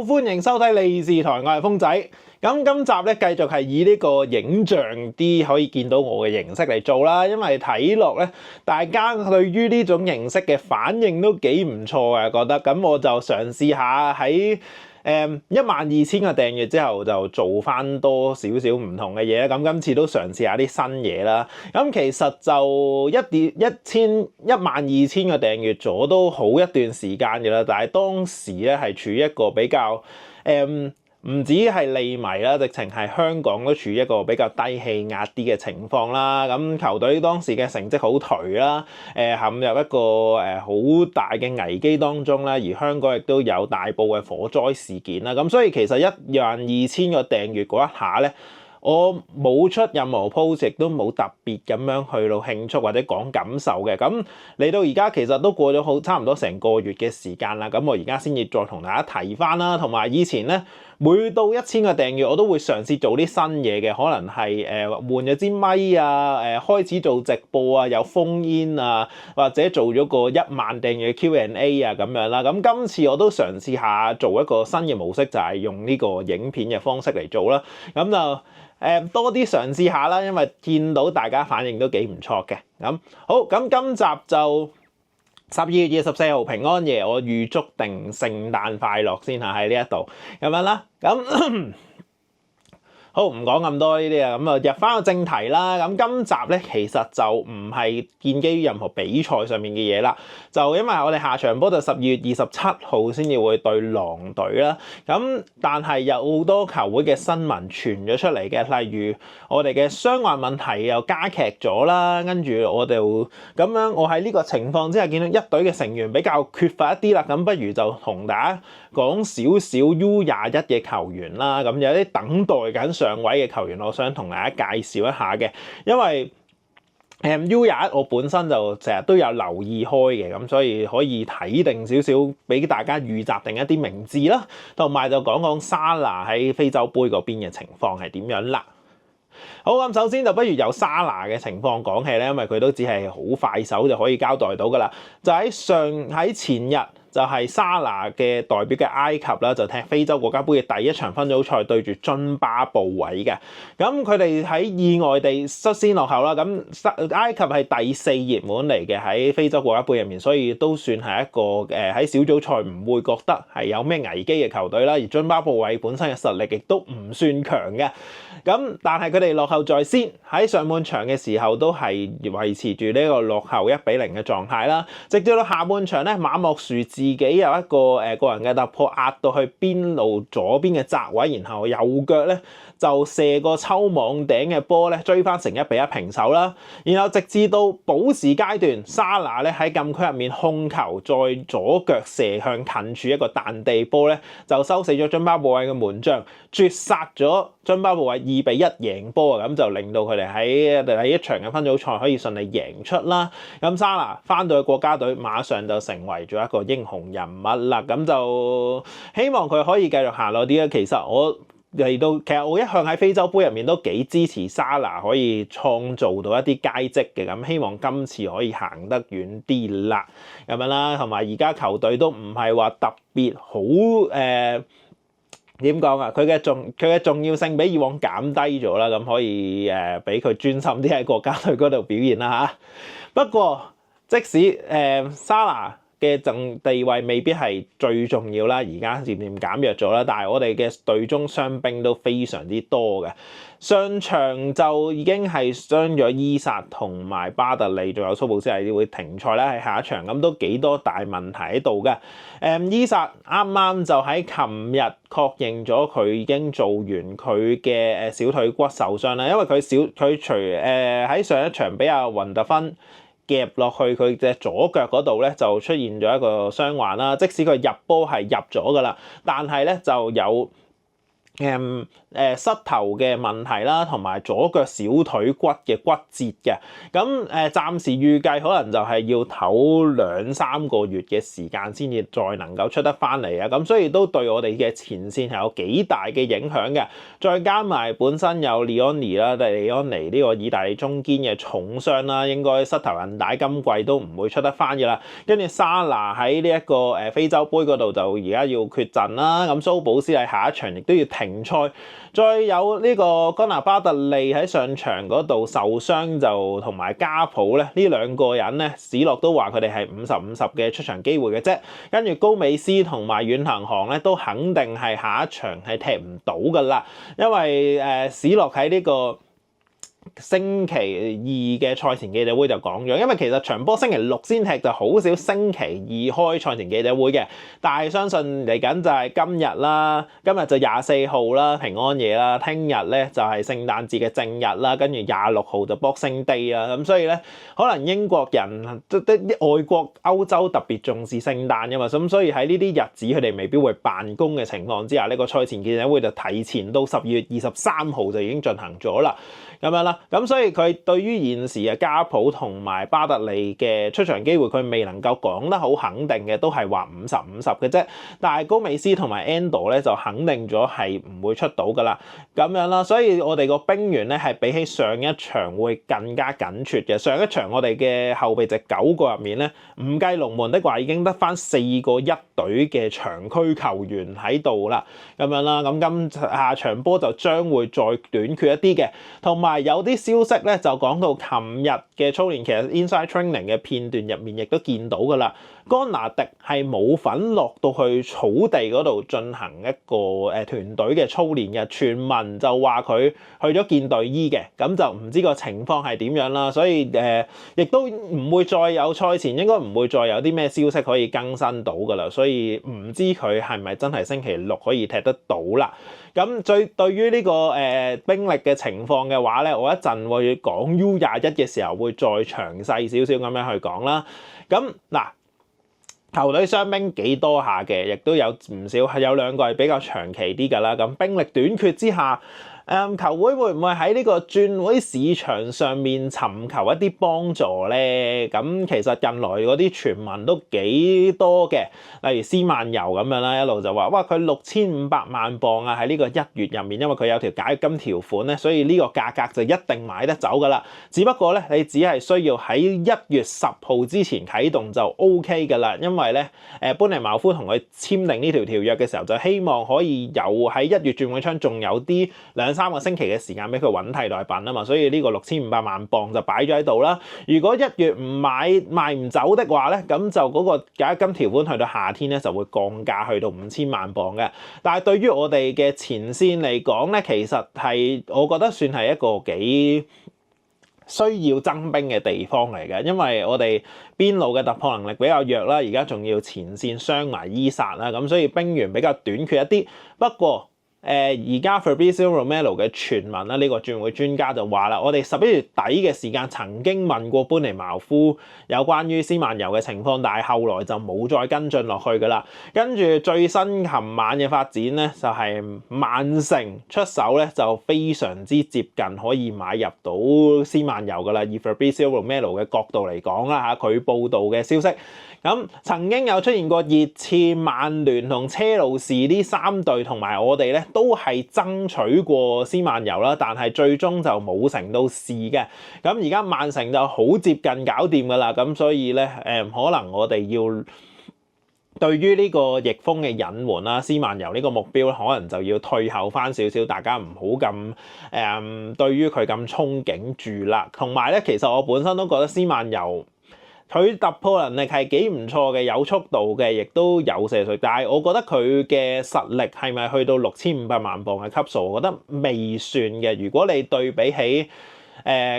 歡迎收睇利是台，我係風仔。咁今集咧繼續係以呢個影像啲可以見到我嘅形式嚟做啦，因為睇落咧大家對於呢種形式嘅反應都幾唔錯嘅，覺得咁我就嘗試下喺12000個訂閱之後就做翻多少少唔同嘅嘢啦。咁今次都嘗試下啲新嘢啦。咁其實就12000個訂閱咗都好一段時間嘅啦，但係當時咧係處於一個比較唔止係利迷啦，直情係香港都處於一個比較低氣壓啲嘅情況啦。咁球隊當時嘅成績好頹啦，陷入一個好大嘅危機當中啦。而香港亦都有大埔嘅火災事件啦。咁所以其實12000個訂閱嗰一下咧，我冇出任何 post， 亦都冇特別咁樣去到慶祝或者講感受嘅。咁嚟到而家其實都過咗差唔多成個月嘅時間啦。咁我而家先至再同大家提翻啦。同埋以前咧，每到1000個訂閱，我都會嘗試做啲新嘢嘅，可能係換咗支咪啊，開始做直播啊，有烽煙啊，或者做咗個1萬訂閱 Q&A 啊咁樣啦。咁今次我都嘗試下做一個新嘅模式，就係用呢個影片嘅方式嚟做啦。咁就多啲嘗試下啦，因為見到大家反應都幾唔錯嘅。咁好，咁今集就12月24號平安夜，我預祝定聖誕快樂先嚇喺呢一度咁樣啦。咁好，唔講咁多呢啲啊，咁啊入翻個正題啦。咁今集咧其實就唔係建基於任何比賽上面嘅嘢啦，就因為我哋下場波就12月27號先至會對狼隊啦。咁但係有好多球會嘅新聞傳咗出嚟嘅，例如我哋嘅傷患問題又加劇咗啦，跟住我哋咁樣，我喺呢個情況之下見到一隊嘅成員比較缺乏一啲啦，咁不如就同大家講少少 U21嘅球員啦。咁有啲等待緊上位嘅球員，我想同大家介紹一下嘅，因為U21我本身就成日都有留意開嘅，咁所以可以睇定少少，俾大家預習定一啲名字啦，同埋就講講沙拿喺非洲杯嗰邊嘅情況係點樣啦。好，咁首先就不如由沙拿嘅情況講起咧，因為佢都只係好快手就可以交代到噶啦。就喺前日，就係沙拿嘅代表嘅埃及啦，就踢非洲國家杯嘅第一場分組賽對住津巴布韋嘅。咁佢哋喺意外地率先落後啦。咁埃及係第4熱門嚟嘅喺非洲國家杯入面，所以都算係一個喺小組賽唔會覺得係有咩危機嘅球隊啦。而津巴布韋本身嘅實力亦都唔算強嘅。咁但係佢哋落後在先，喺上半場嘅時候都係維持住呢個落後1-0嘅狀態啦。直至到下半場咧，馬莫殊自己有一個個人嘅突破壓到去邊路左邊嘅窄位，然後右腳咧就射個抽網頂嘅波咧，追翻成1-1平手啦。然後直至到補時階段，沙拿咧喺禁區入面控球，再左腳射向近處一個彈地波咧，就收死咗津巴布韋嘅門將，絕殺咗津巴布韋2-1贏波啊！咁就令到佢哋喺第一場嘅分組賽可以順利贏出啦。咁沙拿翻到去國家隊，馬上就成為咗一個英雄人物啦。咁就希望佢可以繼續行落啲啦。其實我一向喺非洲杯入面都幾支持沙拿可以創造到一啲佳績嘅，咁希望今次可以行得遠啲啦，咁樣啦。同埋而家球隊都唔係話特別好點講啊？佢嘅重要性比以往減低咗啦，咁可以俾佢專心啲喺國家隊嗰度表現啦嚇。不過即使沙拿嘅地位未必係最重要啦，而家漸漸減弱咗啦，但係我哋嘅隊中傷兵都非常之多嘅。上場就已經係傷咗伊薩同埋巴特利，仲有蘇布斯係會停賽啦，喺下一場咁都幾多大問題喺度嘅。伊薩啱啱就喺琴日確認咗佢已經做完佢嘅小腿骨受傷啦，因為佢除喺上一場俾阿雲特芬夾落去佢隻左腳嗰度咧，就出現咗一個傷患啦。即使佢入波係入咗噶啦，但係咧就有膝頭嘅問題啦，同埋左腳小腿骨嘅骨折嘅，咁暫時預計可能就係要唞2-3個月嘅時間先至再能夠出得翻嚟啊！咁所以都對我哋嘅前線係有幾大嘅影響嘅。再加埋本身有利安尼啦，利安尼呢個意大利中堅嘅重傷啦，應該膝頭韌帶今季都唔會出得翻嘅啦。跟住沙拿喺呢一個非洲杯嗰度就而家要缺陣啦，咁蘇保斯喺下一場亦都要停賽。再有呢個干拿巴特利喺上場嗰度受傷，就同埋加普咧，呢兩個人咧，史諾都話佢哋係50-50嘅出場機會嘅啫。跟住高美斯同埋遠藤航咧，都肯定係下一場係踢唔到噶啦，因為史諾喺呢個星期二嘅賽前記者會就講咗，因為其實場波星期六先踢，就好少星期二開賽前記者會嘅。但係相信嚟緊就係今日啦，今日就24號啦，平安夜啦，聽日咧就係聖誕節嘅正日啦，跟住26號就 Boxing Day 啦。咁所以咧，可能英國人啲外國歐洲特別重視聖誕㗎嘛，咁所以喺呢啲日子佢哋未必會辦公嘅情況之下，呢個賽前記者會就提前到12月23號就已經進行咗啦。咁樣啦，咁所以佢對於現時嘅加普同埋巴特利嘅出場機會，佢未能夠講得好肯定嘅，都係話50-50嘅啫。但係高美斯同埋 Endo 咧就肯定咗係唔會出到噶啦，咁樣啦。所以我哋個兵員咧係比起上一場會更加緊缺嘅。上一場我哋嘅後備席9個入面咧，唔計龍門的話，已經得翻4個一隊嘅長區球員喺度啦，咁樣啦。咁下場波就將會再短缺一啲嘅，同埋有啲消息咧就講到琴日嘅操練，其實 Inside Training 嘅片段入面亦都見到噶啦。干拿迪係冇份落到去草地嗰度進行一個團隊嘅操練嘅，傳聞就話佢去咗見隊醫嘅，咁就唔知個情況係點樣啦。所以亦都唔會再有賽前應該唔會再有啲咩消息可以更新到噶啦，所以唔知佢係咪真係星期六可以踢得到啦。咁對於呢個兵力嘅情況嘅話咧，我一陣會講 U21嘅時候會再詳細少少咁樣去講啦。咁嗱，球隊傷兵幾多下嘅，亦都有唔少係有2個係比較長期啲㗎啦。咁兵力短缺之下，球會會唔會喺呢個轉會市場上面尋求一啲幫助咧？咁其實近來嗰啲傳聞都幾多嘅，例如斯曼游咁樣啦，一路就話哇佢6500萬磅啊，喺呢個1月入面，因為佢有條解約金條款咧，所以呢個價格就一定買得走噶啦。只不過咧，你只係需要喺1月10號之前啟動就 OK 噶啦，因為咧班尼茅夫同佢簽訂呢條條約嘅時候，就希望可以有喺1月轉會窗仲有啲2-3個星期嘅時間俾佢揾替代品啊嘛，所以呢個6500萬磅就擺咗喺度啦。如果1月唔賣唔走的話咧，咁就嗰個解約金條款去到夏天咧就會降價去到5000萬磅嘅。但係對於我哋嘅前線嚟講咧，其實係我覺得算係一個幾需要增兵嘅地方嚟嘅，因為我哋邊路嘅突破能力比較弱啦，而家仲要前線傷埋伊薩啦，咁所以兵員比較短缺一啲。不過而家 Fabrizio Romano 嘅傳聞啦，呢個轉會專家就話啦，我哋11月底嘅時間曾經問過班尼茅夫有關於斯曼游嘅情況，但係後來就冇再跟進落去噶啦。跟住最新琴晚嘅發展咧，就係曼城出手咧，就非常之接近可以買入到斯曼游噶啦。以 Fabrizio Romano 嘅角度嚟講啦嚇，佢報道嘅消息。咁曾經有出現過熱刺、曼聯同車路士呢3隊同埋我哋咧，都係爭取過斯曼游啦，但係最終就冇成到事嘅。咁而家曼城就好接近搞掂噶啦，咁所以咧可能我哋要對於呢個逆風嘅隱瞞啦，斯曼游呢個目標可能就要退後翻少少，大家唔好咁對於佢咁憧憬住啦。同埋咧，其實我本身都覺得斯曼游佢突破能力係幾唔錯嘅，有速度嘅，亦都有射術，但係我覺得佢嘅實力係咪去到6500萬磅嘅級數？我覺得未算嘅。如果你對比起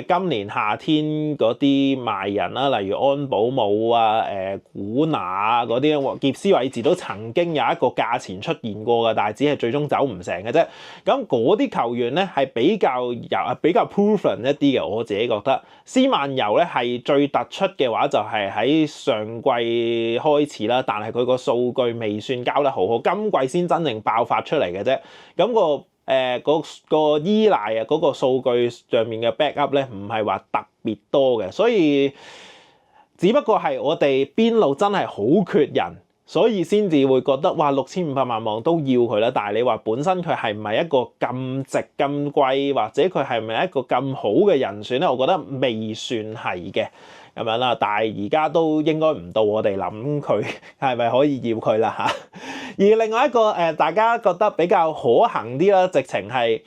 今年夏天嗰啲賣人啦，例如安保姆啊、古拿啊嗰啲，傑斯韋治都曾經有一個價錢出現過嘅，但係只係最終走唔成嘅啫。咁嗰啲球員咧係比較 proven 一啲嘅，我自己覺得。斯曼尤咧係最突出嘅話，就係喺上季開始啦，但係佢個數據未算交得好好，今季先真正爆發出嚟嘅啫。咁個依賴啊，嗰個數據上面嘅 backup 咧，唔係話特別多嘅，所以只不過係我哋邊路真係好缺人，所以先至會覺得哇6500萬鎊都要佢啦。但係你話本身佢係唔係一個咁值咁貴，或者佢係咪一個咁好嘅人選咧？我覺得未算係嘅咁樣啦。但係而家都應該唔到我哋諗佢係咪可以要佢啦嚇。而另外一個大家覺得比較可行啲啦，直情係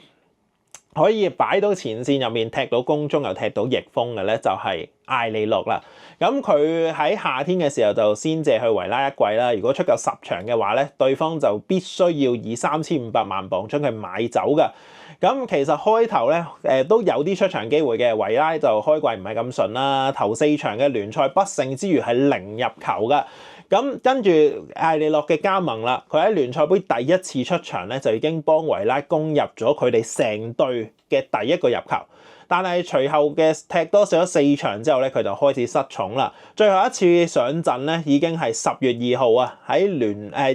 可以擺到前線入面踢到攻中又踢到翼鋒嘅咧，就係艾利諾啦。咁佢喺夏天嘅時候就先借去維拉一季啦。如果出夠10場嘅話咧，對方就必須要以3500萬鎊將佢買走㗎。咁其實開頭咧都有啲出場機會嘅，維拉就開季唔係咁順啦，頭4場嘅聯賽不勝之餘係0入球㗎。咁跟住艾利諾嘅加盟啦，佢喺聯賽杯第一次出場咧，就已經幫維拉攻入咗佢哋成隊嘅第一個入球。但係隨後嘅踢多少咗4場之後咧，佢就開始失寵啦。最後一次上陣咧，已經係10月2號啊，喺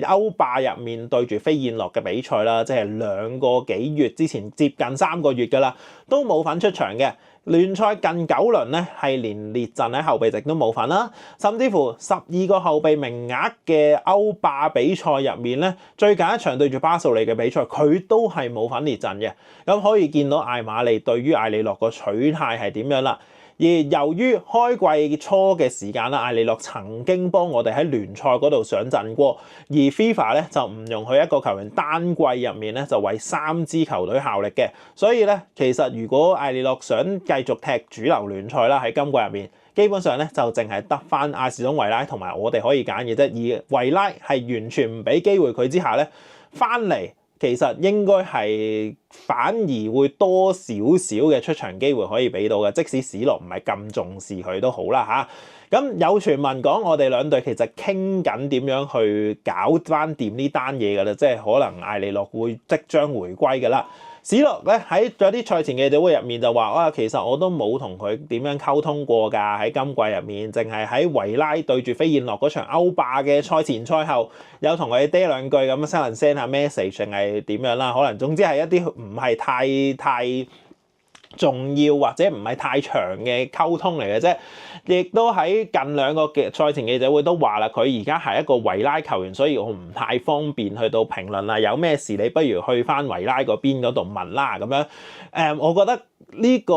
歐霸入面對住飛燕諾嘅比賽啦，即係2個幾月之前，接近3個月㗎啦，都冇份出場嘅。聯賽近9輪咧，係連列陣喺後備席都冇份啦，甚至乎12個後備名額嘅歐霸比賽入面咧，最近一場對住巴素利嘅比賽，佢都係冇份列陣嘅。咁可以見到艾馬利對於艾利諾個取態係點樣啦。而由於開季初嘅時間啦，艾利諾曾經幫我哋喺聯賽嗰度上陣過，而 FIFA 咧就唔容許一個球員單季入面咧就為3支球隊效力嘅，所以咧其實如果艾利諾想繼續踢主流聯賽啦，喺今季入面，基本上咧就淨係得翻阿士東維拉同埋我哋可以揀嘅啫，而維拉係完全唔俾機會佢之下咧翻嚟。其實應該係反而會多少少嘅出場機會可以俾到嘅，即使史諾唔係咁重視佢都好啦嚇。咁有傳聞講我哋兩隊其實傾緊點樣去搞翻掂呢單嘢㗎啦，即係可能艾利諾會即將回歸㗎啦。史諾咧喺有啲賽前記者會入面就話其實我都冇同佢點樣溝通過㗎，喺今季入面，淨係喺維拉對住飛燕諾嗰場歐霸嘅賽前賽後有同佢嗲兩句咁，send 下 message 定係點樣啦？可能總之係一啲唔係太重要或者唔係太長嘅溝通嚟嘅啫，亦都喺近2個嘅賽前記者會都話啦，佢而家係一個維拉球員，所以我唔太方便去到評論啦。有咩事你不如去翻維拉嗰邊嗰度問啦咁樣。我覺得呢個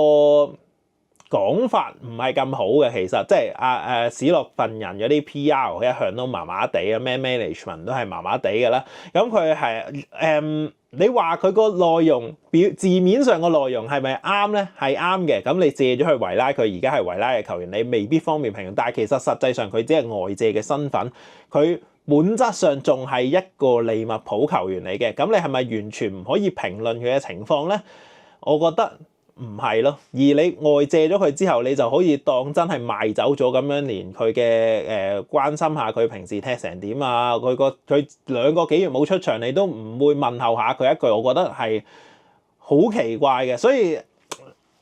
講法唔係咁好嘅，其實即係史諾份人嗰啲 PR 一向都麻麻地啊，咩 management 都係麻麻地嘅啦。咁佢係你話佢個內容字面上個內容係咪啱咧？係啱嘅。咁你借咗去維拉，佢而家係維拉嘅球員，你未必方便評論。但係其實實際上佢只係外借嘅身份，佢本質上仲係一個利物浦球員嚟嘅。咁你係咪完全唔可以評論佢嘅情況咧？我覺得唔係咯，而你外借咗佢之後，你就可以當真係賣走咗咁樣，連佢嘅關心下佢平時踢成點啊，佢2個幾月冇出場，你都唔會問候下佢一句，我覺得係好奇怪嘅。所以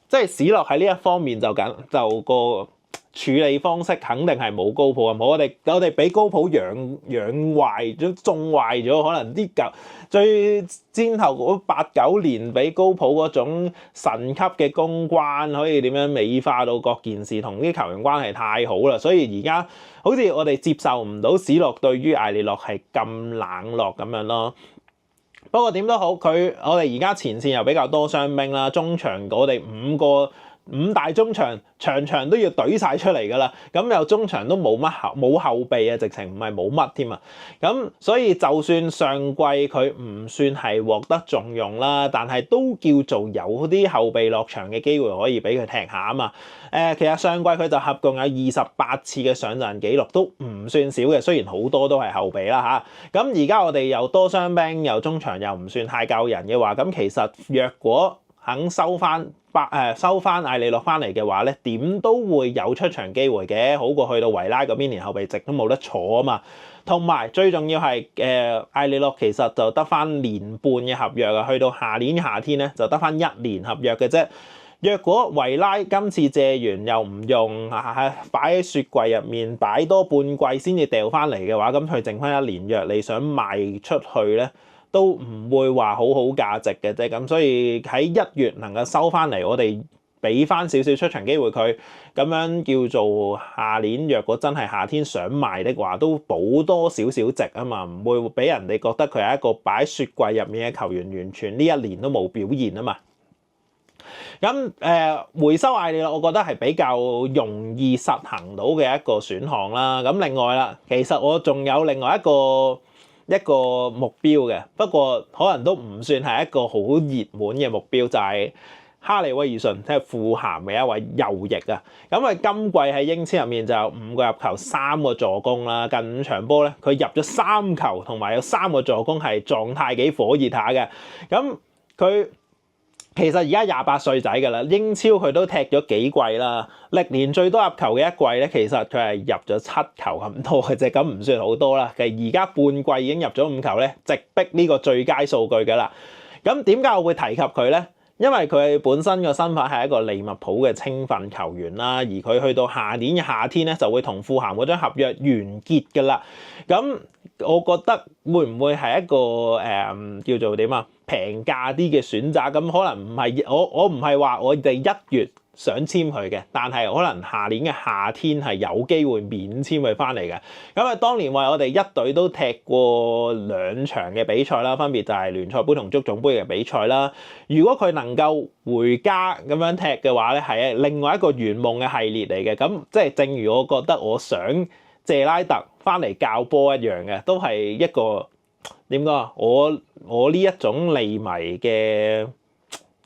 即係史諾喺呢一方面就個處理方式肯定係冇高普咁好。我哋俾高普養壞咗、縱壞咗，可能啲舊最先後嗰8、9年俾高普嗰種神級嘅公關，可以點樣美化到各件事，同啲球員關係太好啦。所以而家好似我哋接受唔到史諾對於艾利諾係咁冷落咁樣咯。不過點都好，我哋而家前線又比較多傷兵啦，中場我哋5大中場場都要懟晒出嚟㗎啦，咁又中場都冇後備啊，直情唔係冇乜添啊，咁所以就算上季佢唔算係獲得重用啦，但係都叫做有啲後備落場嘅機會可以俾佢踢下啊嘛。其實上季佢就合共有28次嘅上陣記錄，都唔算少嘅，雖然好多都係後備啦嚇。咁而家我哋又多傷兵，又中場又唔算太夠人嘅話，咁其實若果肯收翻艾利諾翻嚟嘅話咧，點都會有出場機會嘅，好過去到維拉嗰邊連後備席都冇得坐啊嘛。同埋最重要係艾利諾其實就得翻年半嘅合約啊，去到下年夏天咧就得翻1年合約嘅啫。若果維拉今次借完又唔用，擺喺雪櫃入面擺多半季先至掉翻嚟嘅話，咁佢剩翻1年約，你想賣出去咧都唔會話好價值嘅啫。咁所以喺1月能夠收翻嚟，我哋俾翻少少出場機會佢，咁樣叫做下年若果真係夏天想賣的話，都補多少少值啊嘛，唔會俾人哋覺得佢係一個擺喺雪櫃入面嘅球員，完全呢1年都冇表現啊嘛。咁回收艾利諾，我覺得係比較容易實行到嘅一個選項啦。咁另外啦，其實我仲有另外一個目標嘅，不過可能都唔算係一個好熱門嘅目標，就係哈利威爾遜，即係富咸嘅一位右翼啊。咁佢今季喺英超入面就有5個入球、3個助攻啦。近5場波咧，佢入咗3球，同埋有3個助攻，係狀態幾火熱下嘅。咁佢其實而家28歲仔㗎啦，英超佢都踢咗幾季啦，歷年最多入球嘅一季咧，其實佢係入咗7球咁多嘅啫，咁唔算好多啦。其實而家半季已經入咗5球咧，直逼呢個最佳數據㗎啦。咁點解我會提及佢咧？因為佢本身個身份係一個利物浦嘅青訓球員啦，而佢去到下年嘅夏天咧就會同富咸嗰張合約完結㗎啦。咁我覺得會唔會係一個叫做點啊，平價啲嘅選擇？咁可能唔係，我唔係話我哋1月想簽佢嘅，但係可能下年嘅夏天係有機會免簽佢翻嚟嘅。咁啊，當年為我哋一隊都踢過2場嘅比賽啦，分別就係聯賽杯同足總杯嘅比賽啦。如果佢能夠回家咁樣踢嘅話咧，係另外一個圓夢嘅系列嚟嘅。咁即係正如我覺得我想謝拉特翻嚟教波一樣嘅，都係一個點講啊？我呢一種利迷嘅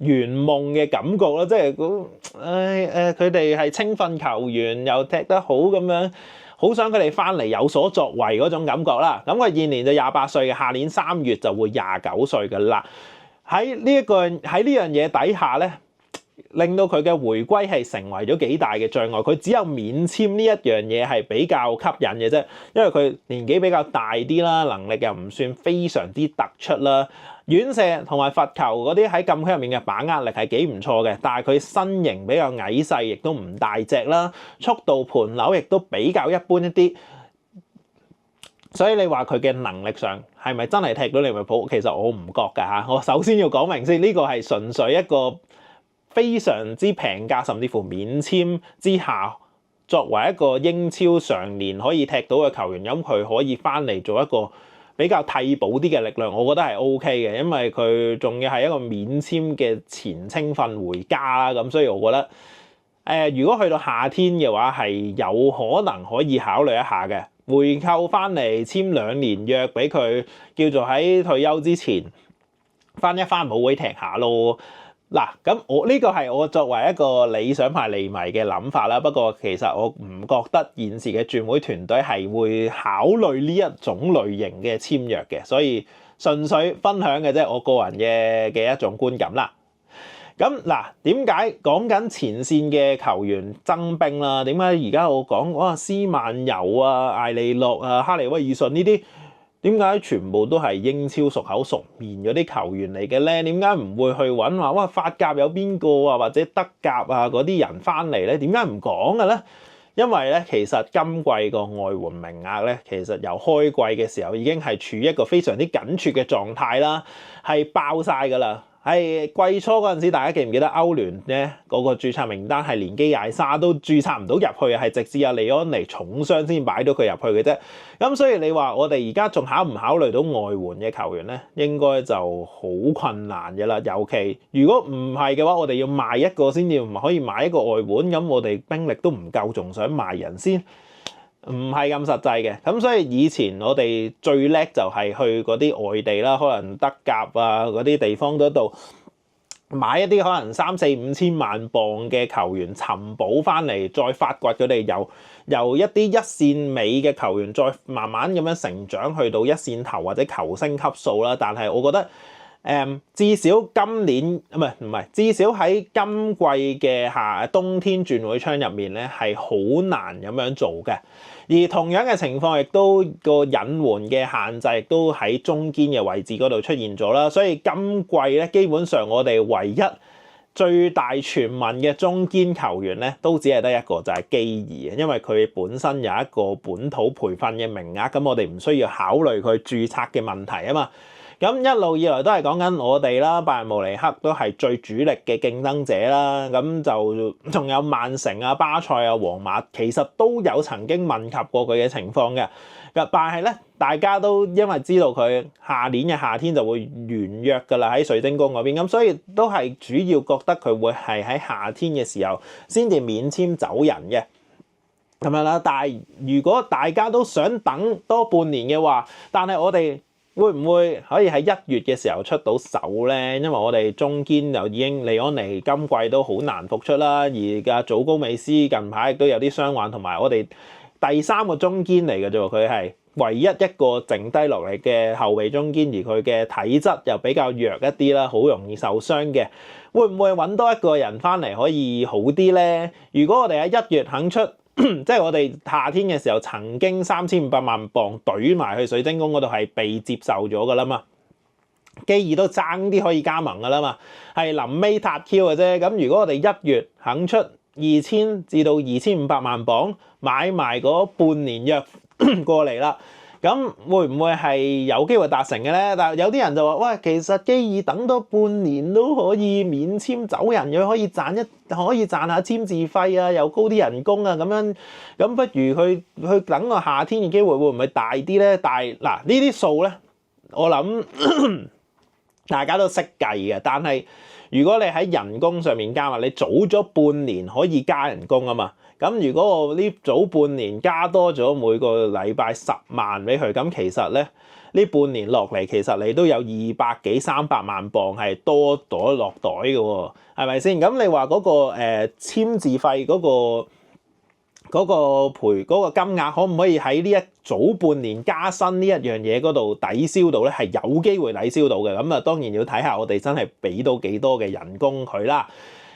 圓夢嘅感覺咯，即係佢哋係青訓球員又踢得好咁樣，好想佢哋翻嚟有所作為嗰種感覺啦。咁佢現年就28歲嘅，下年3月就會29歲㗎啦。喺呢樣嘢底下咧，令到佢嘅回歸係成為咗幾大嘅障礙。佢只有免簽呢一樣嘢係比較吸引嘅啫，因為佢年紀比較大啲啦，能力又唔算非常之突出啦。遠射同埋罰球嗰啲喺禁區入面嘅把握力係幾唔錯嘅，但係佢身形比較矮細，亦都唔大隻啦，速度盤扭亦都比較一般一啲。所以你話佢嘅能力上係咪真係踢到利物浦？其實我唔覺㗎嚇。我首先要講明先，呢個係純粹一個非常之平價，甚至乎免簽之下，作為一個英超常年可以踢到嘅球員，咁佢可以翻嚟做一個比較替補啲嘅力量，我覺得係 OK 嘅，因為佢仲要係一個免簽嘅前青訓回家啦，咁所以我覺得如果去到夏天嘅話，係有可能可以考慮一下嘅，回購翻嚟簽2年約俾佢，叫做喺退休之前翻母會踢下咯。嗱，咁我呢個係我作為一個理想派利迷嘅諗法啦。不過其實我唔覺得現時嘅轉會團隊係會考慮呢一種類型嘅簽約嘅，所以純粹分享嘅啫，我個人嘅一種觀感啦。咁嗱，點解講緊前線嘅球員增兵啦？點解而家我講斯曼尤啊、艾利諾啊、哈利威爾遜呢啲？點解全部都係英超熟口熟面嗰啲球員嚟嘅咧？點解唔會去揾話法甲有邊個啊，或者德甲啊嗰啲人翻嚟咧？點解唔講嘅咧？因為咧，其實今季個外援名額咧，其實由開季嘅時候已經係處於一個非常之緊絀嘅狀態啦，係爆晒㗎啦。係季初嗰陣時，大家記唔記得歐聯咧嗰個註冊名單係連基艾莎都註冊唔到入去，係直至有利安尼重傷先擺到佢入去嘅啫。咁所以你話我哋而家仲考唔考慮到外援嘅球員咧？應該就好困難嘅啦。尤其如果唔係嘅話，我哋要賣一個先至唔可以買一個外援，咁我哋兵力都唔夠，仲想賣人先？唔係咁實際嘅，咁所以以前我哋最叻就係去嗰啲外地啦，可能德甲啊嗰啲地方嗰度買一啲可能3、4、5千萬鎊嘅球員尋寶翻嚟，再發掘佢哋由一啲一線尾嘅球員，再慢慢咁樣成長去到一線頭或者球星級數啦。但係我覺得至少今年唔係，至少喺今季嘅冬天轉會窗入面咧，係好難咁樣做嘅。而同樣嘅情況，亦都個隱瞞嘅限制，亦都喺中堅嘅位置嗰度出現咗啦。所以今季咧，基本上我哋唯一最大傳聞嘅中堅球員咧，都只係得一個，就係基爾，因為佢本身有一個本土培訓嘅名額，咁我哋唔需要考慮佢註冊嘅問題啊嘛。咁一路以來都係講緊我哋啦，拜仁慕尼黑都係最主力嘅競爭者啦。咁就仲有曼城啊、巴塞啊、皇馬，其實都有曾經問及過佢嘅情況嘅。但係咧，大家都因為知道佢下年嘅夏天就會完約㗎啦，喺水晶宮嗰邊，咁所以都係主要覺得佢會係喺夏天嘅時候先至免簽走人嘅咁樣啦。但係如果大家都想等多半年嘅話，但係我哋會唔會可以喺1月嘅時候出到手咧？因為我哋中堅就已經利安尼今季都好難復出啦，而家祖高美斯近排亦都有啲傷患，同埋我哋第3個中堅嚟嘅啫喎，佢係唯一一個剩低落嚟嘅後備中堅，而佢嘅體質又比較弱一啲啦，好容易受傷嘅。會唔會揾多一個人翻嚟可以好啲咧？如果我哋喺1月肯出，即係我哋夏天嘅時候曾經3500萬鎊懟埋去水晶宮嗰度係被接受咗噶啦嘛，基爾都爭啲可以加盟噶啦嘛，係臨尾撻 Q 嘅啫。咁如果我哋1月肯出2000至到2500萬鎊買埋嗰半年約過嚟啦，咁會唔會係有機會達成嘅咧？但係有啲人就話：喂，其實基爾等多半年都可以免簽走人，佢可以賺下簽字費啊，又高啲人工啊咁樣，咁不如去等個夏天嘅機會會唔會大啲咧？但係嗱，呢啲數咧，我諗大家都識計嘅，但係如果你喺人工上面加嘛，你早咗半年可以加人工啊嘛。咁如果我呢早半年加多咗每個禮拜10萬俾佢，咁其實咧呢半年落嚟，其實你都有200幾300萬鎊係多咗落袋嘅喎，係咪先？咁你話嗰個簽字費嗰個金額可唔可以喺呢一早半年加薪呢一樣嘢嗰度抵消到咧？係有機會抵消到嘅。咁啊，當然要睇下我哋真係俾到幾多嘅人工佢啦。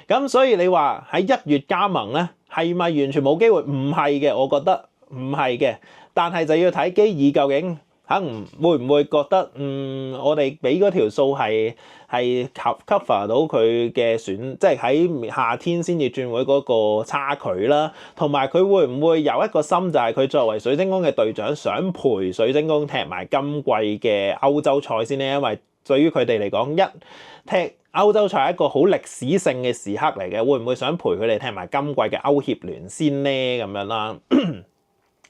咁所以你話喺1月加盟咧，係咪完全冇機會？唔係嘅，我覺得唔係嘅。但係就要睇基爾究竟會唔會覺得我哋俾嗰條數係 cover 到佢嘅即係喺夏天先至轉會嗰個差距啦。同埋佢會唔會有一個心，就係佢作為水晶宮嘅隊長，想陪水晶宮踢埋今季嘅歐洲賽先咧？因為對於佢哋嚟講，一踢歐洲賽係一個好歷史性嘅時刻嚟嘅，會唔會想陪佢哋踢埋今季嘅歐協聯先咧？咁樣啦，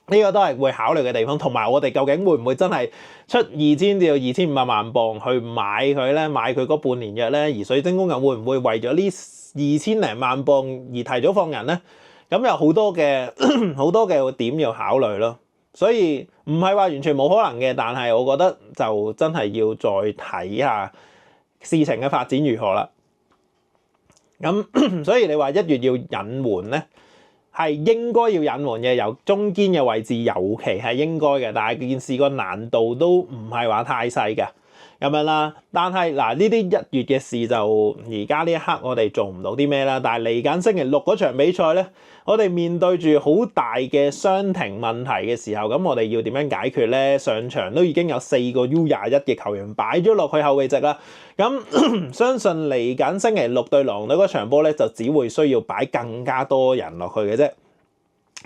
呢個都係會考慮嘅地方。同埋我哋究竟會唔會真係出2000至到2500萬鎊去買佢咧？買佢嗰半年約咧？而水晶宮又會唔會為咗呢2000零萬鎊而提早放人咧？咁有好多嘅點要考慮咯。所以唔係話完全冇可能嘅，但係我覺得就真係要再睇下事情嘅發展如何啦。咁所以你話1月要隱瞞咧，係應該要隱瞞嘅，由中堅嘅位置尤其係應該嘅，但係件事個難度都唔係話太細嘅咁樣啦。但係嗱，呢啲1月嘅事就而家呢一刻我哋做唔到啲咩啦。但係嚟緊星期6嗰場比賽咧，我哋面對住好大嘅傷停問題嘅時候，咁我哋要點樣解決咧？上場都已經有4個 U21嘅球員擺咗落去後備席啦。咁相信嚟緊星期6對狼隊嗰場波咧，就只會需要擺更加多人落去嘅啫，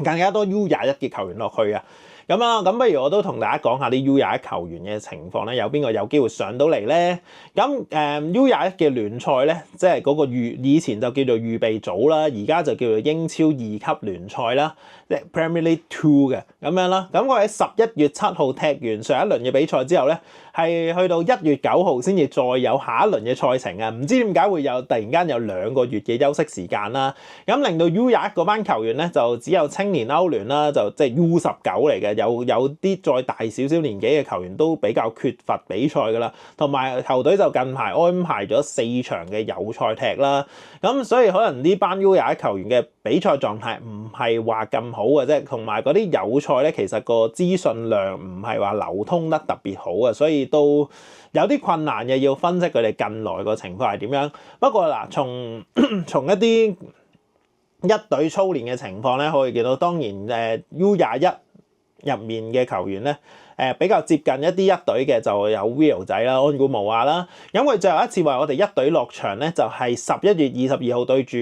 更加多 U21嘅球員落去啊。咁不如我都同大家講下啲 U21 球員嘅情況咧，有邊個有機會上到嚟咧？咁U21 嘅聯賽咧，即係嗰個以前就叫做預備組啦，而家就叫做英超2級聯賽啦，即係 Premier League 2嘅咁樣啦。咁我喺11月7號踢完上一輪嘅比賽之後咧，係去到1月9號先至再有下一輪嘅賽程啊！唔知點解會突然間有2個月嘅休息時間啦，咁令到 U21 嗰班球員咧就只有青年歐聯啦，就即係 U19嚟嘅。有啲再大少少年紀嘅球員都比較缺乏比賽㗎啦，同埋球隊就近排安排咗4場嘅友賽踢啦，咁所以可能呢班 U21 球員嘅比賽狀態唔係話咁好嘅啫，同埋嗰啲友賽咧其實個資訊量唔係話流通得特別好嘅，所以都有啲困難嘅，要分析佢哋近來個情況係點樣。不過嗱，從一啲一隊操練嘅情況咧，可以見到當然U21 入面嘅球員咧，比較接近一啲一隊嘅就有 Will 仔啦、安古慕亞啦。咁佢最後一次為我哋一隊落場咧，就係11月22號對住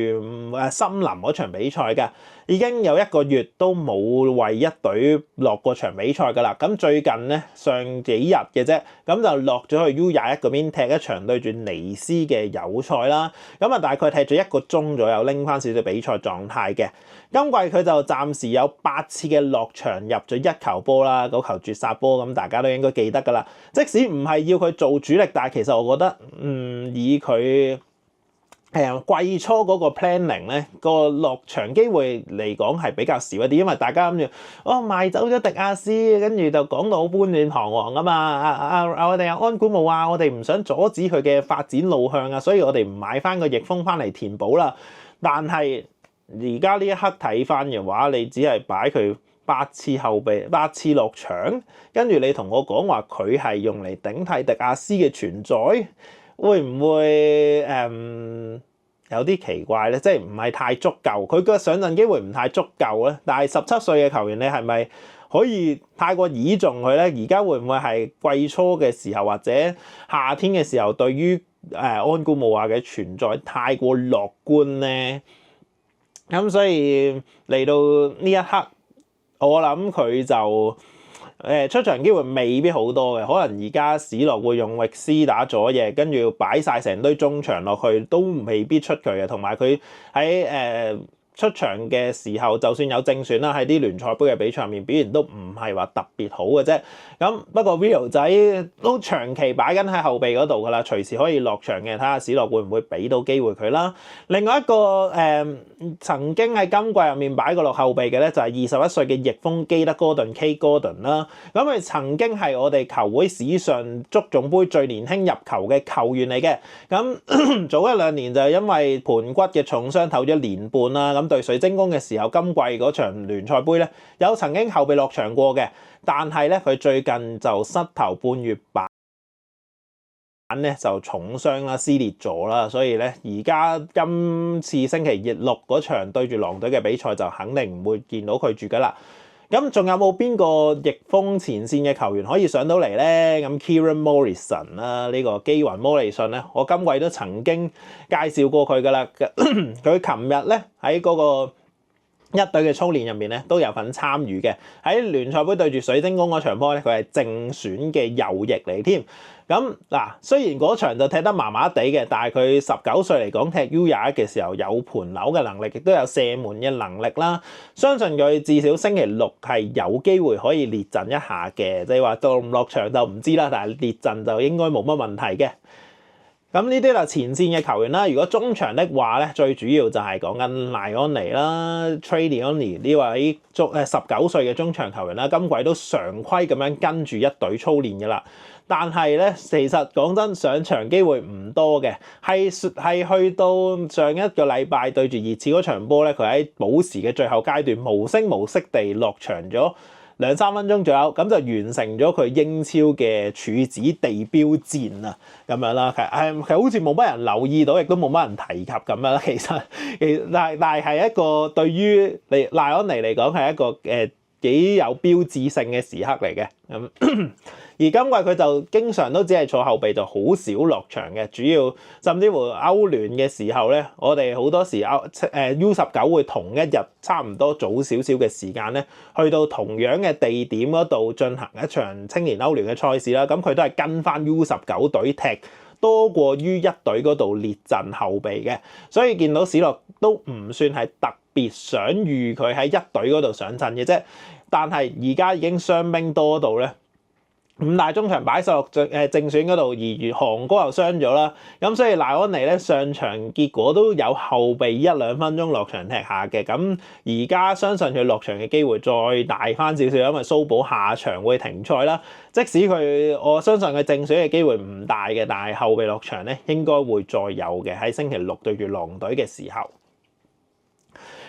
森林嗰場比賽嘅。已經有1個月都冇為一隊落過場比賽㗎啦。咁最近咧上幾日嘅啫，咁就落咗去 U21 嗰邊踢一場對住尼斯嘅友賽啦。咁啊大概踢咗1個鐘左右，拎翻少少比賽狀態嘅。今季佢就暫時有8次嘅落場，入咗1球波啦，嗰球絕殺波，咁大家都應該記得㗎啦。即使唔係要佢做主力，但係其實我覺得以佢季初嗰個 planning 咧，個落場機會嚟講係比較少一啲，因為大家諗住賣走咗迪亞斯，跟住就講到好冠冕堂皇啊嘛。我哋有安古慕啊，我哋唔想阻止佢嘅發展路向啊，所以我哋唔買翻個翼鋒翻嚟填補啦。但係而家呢一刻睇翻嘅話，你只係擺佢8次後備、8次落場，跟住你同我講話佢係用嚟頂替迪亞斯嘅存在，會唔會有啲奇怪咧？即係唔係太足夠？佢個上陣機會唔太足夠咧。但係17歲嘅球員，你係咪可以太過倚重佢咧？而家會唔會係季初嘅時候或者夏天嘅時候，對於安古慕亞嘅存在太過樂觀咧？咁所以嚟到呢一刻，我諗佢就出場機會未必好多嘅，可能而家史諾會用域斯打左翼，跟住擺晒成堆中場落去，都未必出佢嘅。同埋佢喺出場嘅時候，就算有正選啦，喺啲聯賽杯嘅比賽入面表現都唔係話特別好嘅啫。咁不過 Will 仔都長期擺緊喺後備嗰度㗎啦，隨時可以落場嘅，睇下史諾會唔會俾到機會佢啦。另外一個曾經喺今季入面擺過落後備嘅咧，就係21歲嘅翼鋒基德哥頓 K Gordon 啦。咁佢曾經係我哋球會史上足總杯最年輕入球嘅球員嚟嘅。咁早1-2年就因為盤骨嘅重傷唞咗1年半啦。咁對水晶宮嘅時候，今季嗰場聯賽杯咧，有曾經後備落場過嘅，但係咧佢最近就膝頭半月板咧就重傷啦，撕裂咗啦，所以咧而家今次星期6嗰場對住狼隊嘅比賽就肯定唔會見到佢住噶啦。咁仲有冇邊個翼鋒前線嘅球員可以上到嚟咧？咁 Kieran Morrison 啦，呢個基雲摩利遜咧，我今季都曾經介紹過佢噶啦。佢琴日咧喺嗰個一隊嘅操練入面咧都有份參與嘅。喺聯賽杯對住水晶宮嗰場波咧，佢係正選嘅右翼嚟添。咁嗱，雖然嗰場就踢得麻麻地嘅，但係佢19歲嚟講踢 U21 嘅時候有盤扭嘅能力，亦都有射門嘅能力啦。相信佢至少星期6係有機會可以列陣一下嘅，即係話到唔落場就唔知啦，但係列陣就應該冇乜問題嘅。咁呢啲就前線嘅球員啦。如果中場的話咧，最主要就係講緊賴安尼啦 Trey Lyonnais 呢位19歲嘅中場球員啦，今季都常規咁樣跟住一隊操練嘅啦。但係咧，其實講真，上場機會唔多嘅，係去到上一個禮拜對住熱刺嗰場波咧，佢喺補時嘅最後階段無聲無息地落場咗2-3分鐘左右，咁就完成咗佢英超嘅處子地標戰啊，咁樣啦。其實好似冇乜人留意到，亦都冇乜人提及咁樣啦。其實但係一個對於賴安尼嚟講係一個幾有標誌性嘅時刻嚟嘅咁。而今季佢就經常都只係坐後備，就好少落場嘅。主要甚至乎歐聯嘅時候咧，我哋好多時U19會同一日差唔多早少少嘅時間咧，去到同樣嘅地點嗰度進行一場青年歐聯嘅賽事啦。咁佢都係跟翻 U19隊踢多過於一隊嗰度列陣後備嘅，所以見到史諾都唔算係特別想預佢喺一隊嗰度上陣嘅啫。但係而家已經傷兵多到咧。五大中場擺16正選嗰度，而韓哥又傷咗啦，咁所以賴安尼咧上場結果都有後備1-2分鐘落場踢下嘅，咁而家相信佢落場嘅機會再大翻少少，因為蘇寶下場會停賽啦。即使我相信佢正選嘅機會唔大嘅，但係後備落場咧應該會再有嘅，喺星期6對住狼隊嘅時候。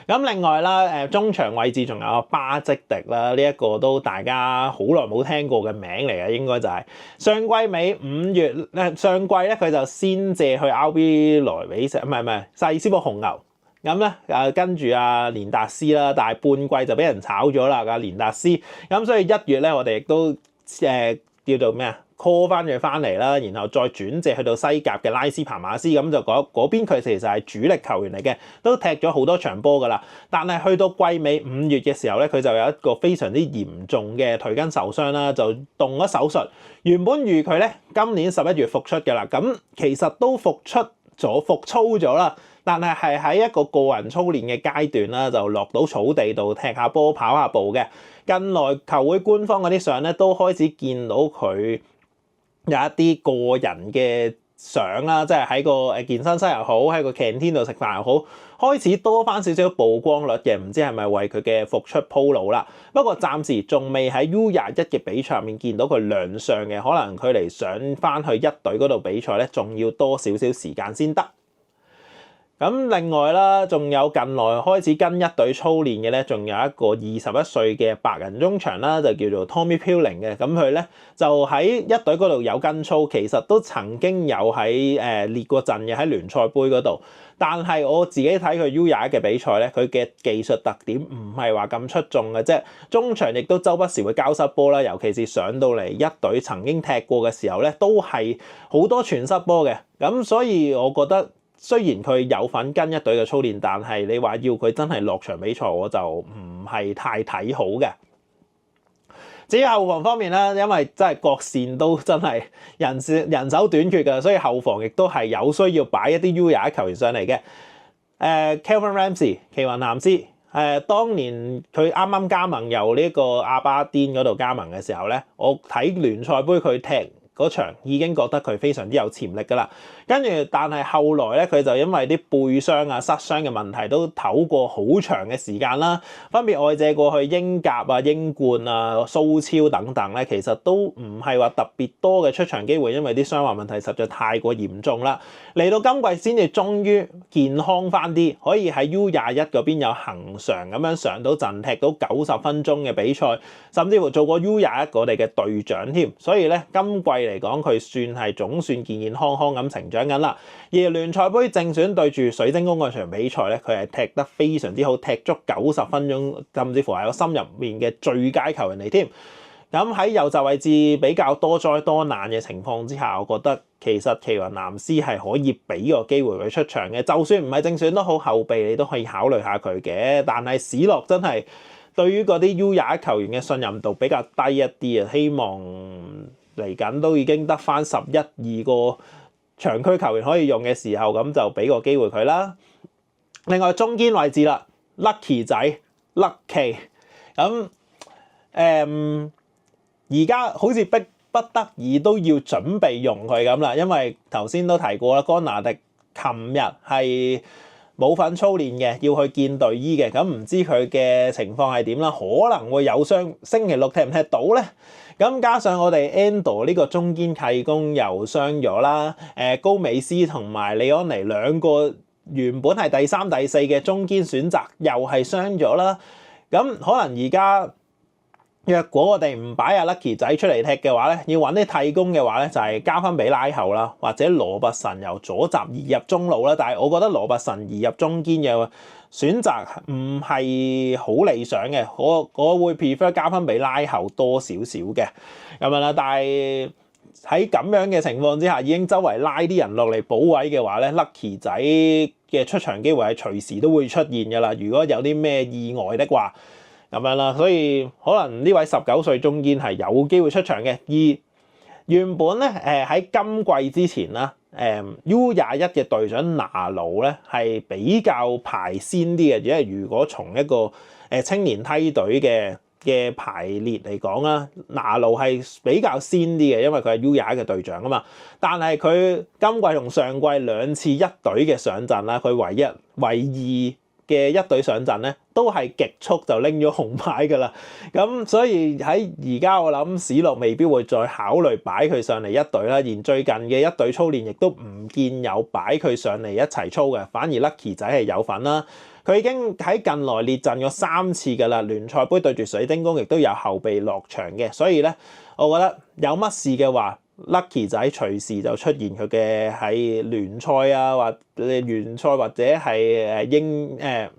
咁另外啦，中場位置仲有巴積迪啦，呢一個都大家好耐冇聽過嘅名嚟嘅，應該就係上季尾5月上季咧佢就先借去 RB 萊比錫，唔係細斯堡紅牛，咁咧跟住阿連達斯啦，但係半季就俾人炒咗啦，阿連達斯，咁所以1月咧我哋亦都叫做咩啊？call 翻佢翻嚟啦，然後再轉借去到西甲嘅拉斯帕馬斯，咁就嗰邊佢其實係主力球員嚟嘅，都踢咗好多場波噶啦。但係去到季尾5月嘅時候咧，佢就有一個非常之嚴重嘅腿筋受傷啦，就動咗手術。原本預佢咧今年11月復出嘅啦，咁其實都復操咗啦，但係喺一個個人操練嘅階段啦，就落到草地度踢下波、跑下步嘅。近來球會官方嗰啲相咧都開始見到佢有一啲個人嘅相啦，即係喺個健身室又好，喺個 canteen 度食飯又好，開始多翻少少曝光率嘅，唔知係咪為佢嘅復出鋪路啦。不過暫時仲未喺 U21嘅比賽入面見到佢亮相嘅，可能佢離上翻去一隊嗰度比賽咧，仲要多少少時間先得。咁另外啦，仲有近來開始跟一隊操練嘅咧，仲有一個21歲嘅白人中場啦，就叫做 Tommy Pilling 嘅。咁佢咧就喺一隊嗰度有跟操，其實都曾經有喺列過陣嘅喺聯賽杯嗰度。但係我自己睇佢 U21嘅比賽咧，佢嘅技術特點唔係話咁出眾嘅啫。中場亦都周不時會交失波啦，尤其是上到嚟一隊曾經踢過嘅時候咧，都係好多傳失波嘅。咁所以我覺得，雖然佢有份跟一隊嘅操練，但係你話要佢真係落場比賽，我就唔係太睇好嘅。至於後防方面咧，因為真係各線都真係人手短缺嘅，所以後防亦都係有需要擺一啲 U21球員上嚟嘅。Calvin Ramsey 奇雲藍斯，當年佢啱啱加盟由呢個阿巴甸嗰度加盟嘅時候咧，我睇聯賽杯佢踢嗰場已經覺得佢非常之有潛力㗎啦，跟住但係後來咧佢就因為啲背傷啊、膝傷嘅問題都唞過好長嘅時間啦，分別外借過去英甲啊、英冠啊、蘇超等等咧，其實都唔係話特別多嘅出場機會，因為啲傷患問題實在太過嚴重啦。嚟到今季先至終於健康翻啲，可以喺 U21嗰邊有恆常咁樣上到陣，踢到90分鐘嘅比賽，甚至乎做過 U21我哋嘅隊長添，所以咧今季嚟講，佢總算健健康康咁成長緊啦。而聯賽杯正選對住水晶宮嗰場比賽咧，佢係踢得非常之好，踢足90分鐘，甚至乎係我心入面嘅最佳球員嚟添。咁喺右閘位置比較多災多難嘅情況之下，我覺得其實奇雲藍斯係可以俾個機會佢出場嘅，就算唔係正選都好，後備你都可以考慮下佢嘅。但係史諾真係對於嗰啲 U21球員嘅信任度比較低一啲啊，希望嚟緊都已經得翻11-12個長區球員可以用嘅時候，咁就俾個機會佢啦。另外中堅位置啦 ，Lucky 仔 Lucky 咁而家好似逼不得已都要準備用佢咁啦，因為頭先都提過啦，干拿迪琴日係冇份操練嘅，要去見隊醫嘅，咁唔知佢嘅情況係點啦？可能會有傷，星期6踢唔踢到咧？咁加上我哋 Endo 呢個中堅契公又傷咗啦，高美斯同埋李安尼兩個原本係第3、第4嘅中堅選擇又係傷咗啦，咁可能而家若果我哋唔擺阿 Lucky 仔出嚟踢嘅話咧，要揾啲替工嘅話咧，就係交翻俾拉後啦，或者羅拔臣由左閘移入中路啦。但係我覺得羅拔臣移入中堅嘅選擇唔係好理想嘅，我會 prefer 交翻俾拉後多少少嘅咁樣啦。但係喺咁樣嘅情況之下，已經周圍拉啲人落嚟補位嘅話咧，Lucky 仔嘅出場機會係隨時都會出現㗎啦。如果有啲咩意外的話，咁樣啦，所以可能呢位19歲中堅係有機會出場嘅。而原本咧喺今季之前啦，U21嘅隊長拿魯咧係比較排先啲嘅，因為如果從一個青年梯隊嘅嘅排列嚟講啦，拿盧係比較先啲嘅，因為佢係 U21嘅隊長啊嘛。但係佢今季同上季兩次一隊嘅上陣啦，佢唯二嘅一隊上陣咧，都係極速就拎咗紅牌㗎啦。咁所以喺而家我諗史諾未必會再考慮擺佢上嚟一隊啦。而最近嘅一隊操練亦都唔見有擺佢上嚟一齊操嘅，反而 Lucky 仔係有份啦。佢已經喺近來列陣咗3次㗎啦，聯賽杯對住水晶宮亦都有後備落場嘅。所以咧，我覺得有乜事嘅話，Lucky 仔隨時就出現佢嘅喺聯賽啊，或聯賽或者係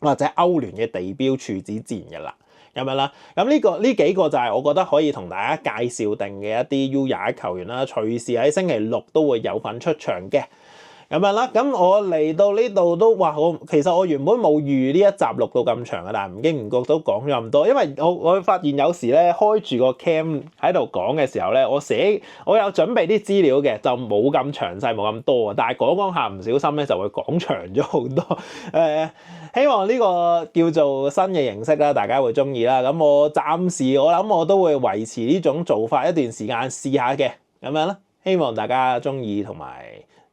或者歐聯嘅地標處子戰嘅啦，咁樣啦。咁呢幾個就係我覺得可以同大家介紹定嘅一啲 U21球員啦，隨時喺星期六都會有份出場嘅。咁樣啦，咁我嚟到呢度都話其實我原本冇預呢一集錄到咁長嘅，但係唔經唔覺都講咗咁多，因為我發現有時咧開住個 cam 喺度講嘅時候咧，我有準備啲資料嘅，就冇咁詳細冇咁多，但係講下唔小心咧就會講長咗好多。希望呢個叫做新嘅形式啦，大家會中意啦。咁我暫時我諗我都會維持呢種做法一段時間試下嘅，咁樣啦。希望大家中意同埋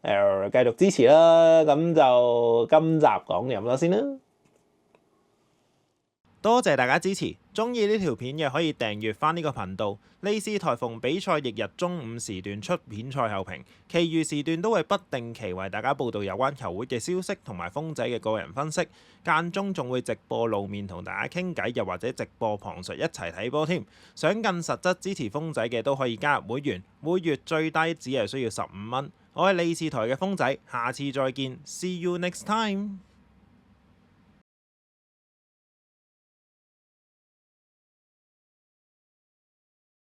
繼續支持啦，咁就今集講咁多先啦。多謝大家支持，中意呢條片嘅可以訂閱翻呢個頻道。利是台逢比賽翌日中午時段出片賽後評，其餘時段都會不定期為大家報道有關球會嘅消息同埋鋒仔嘅個人分析，間中仲會直播露面同大家傾偈，又或者直播旁述一齊睇波添。想更實質支持鋒仔嘅都可以加入會員，每月最低只係需要15蚊。我係利是台嘅鋒仔，下次再見 ，See you next time。